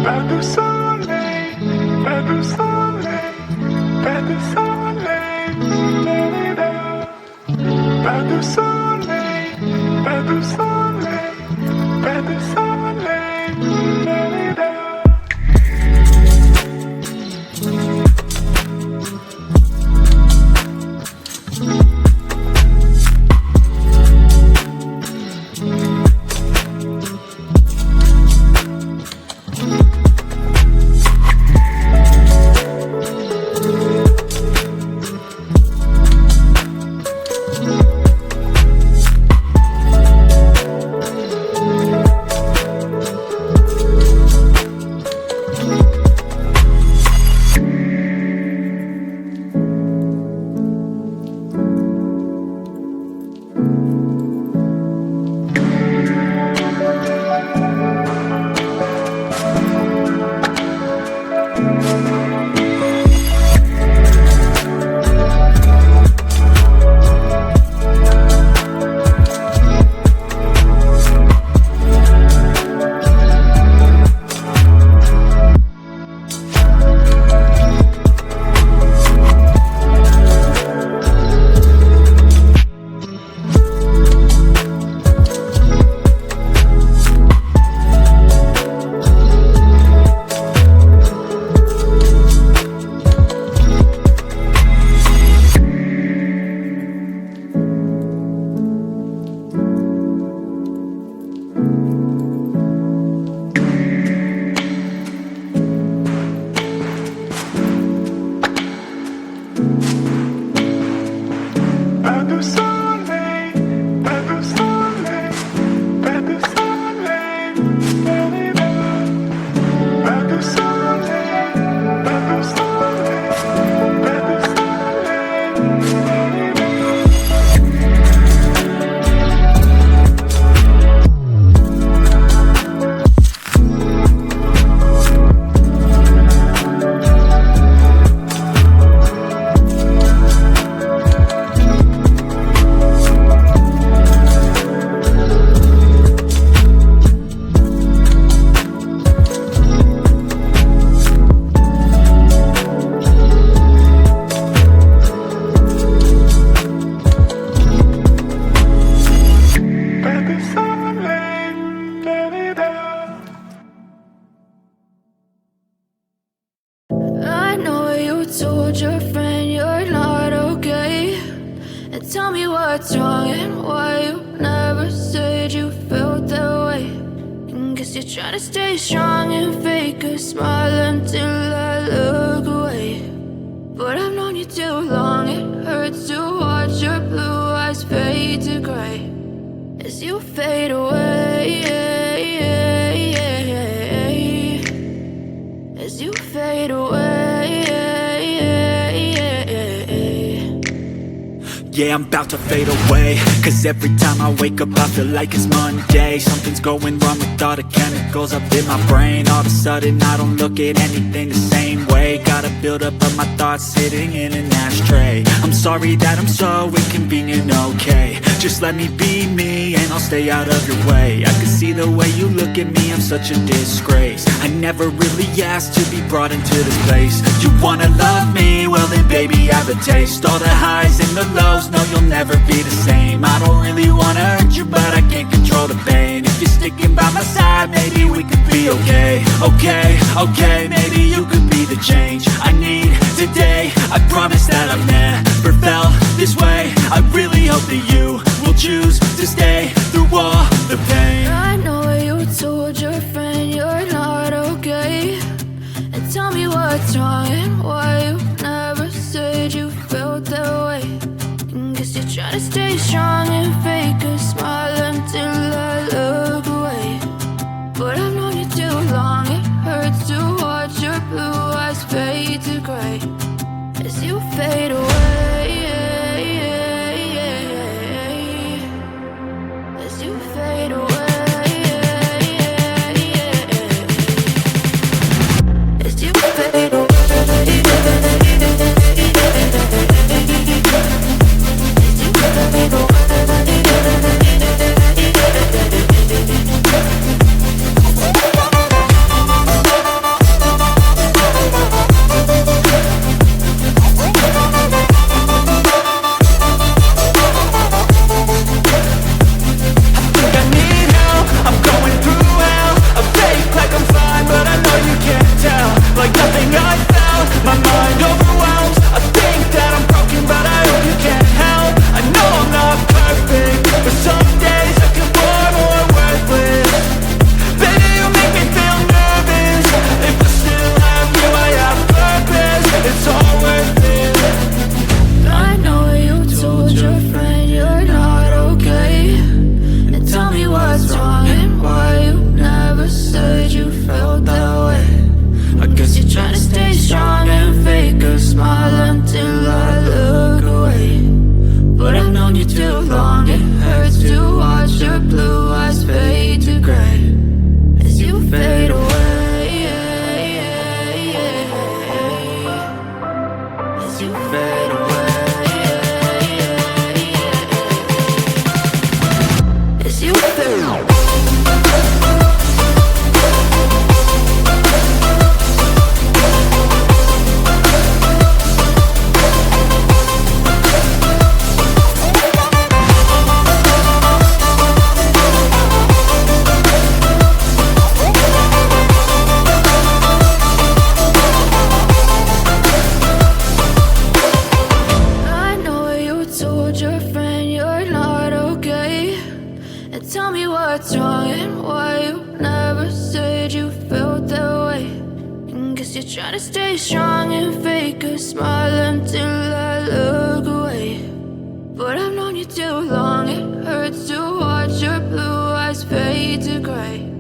Pas de soleil, pas de soleil, pas de soleil, pas de soleil, pas de soleil, pas de soleil. Pas de soleil, pas de soleil, pas de soleil, pas de soleil, pas de soleil, pas de I know you told your friend you're not okay, and tell me what's wrong and why you never said you felt that way. And guess you're trying to stay strong and fake a smile until I look away. But I've known you too long, it hurts to watch your blue eyes fade to gray as you fade away, as you fade away. Yeah, I'm about to fade away, cause every time I wake up I feel like it's Monday. Something's going wrong with all the chemicals up in my brain. All of a sudden I don't look at anything the same way. Got a buildup of my thoughts sitting in an ashtray. I'm sorry that I'm so inconvenient, okay. Just let me be me and I'll stay out of your way. I can see the way you look at me, I'm such a disgrace. I never really asked to be brought into this place. You wanna love me? Well then baby I have a taste. All the highs and the lows, no you'll never be the same. I don't really wanna hurt you but I can't control the pain. If you're sticking by my side maybe we could be okay. Okay, maybe you could be the change I need today. I promise that I've never felt this way. I really hope that you will choose to stay through all the pain. I know you told your friend you're not okay, and tell me what's wrong and why you never said you felt that way. And guess you're trying to stay strong and fake a smile until I look away. But I've known you too long, it hurts to watch your blue eyes fade to gray as you fade away, as you fade away. Fade away. Guess you're trying to stay strong and fake a smile until I look away. But I've known you too long, it hurts to watch your blue eyes fade to gray.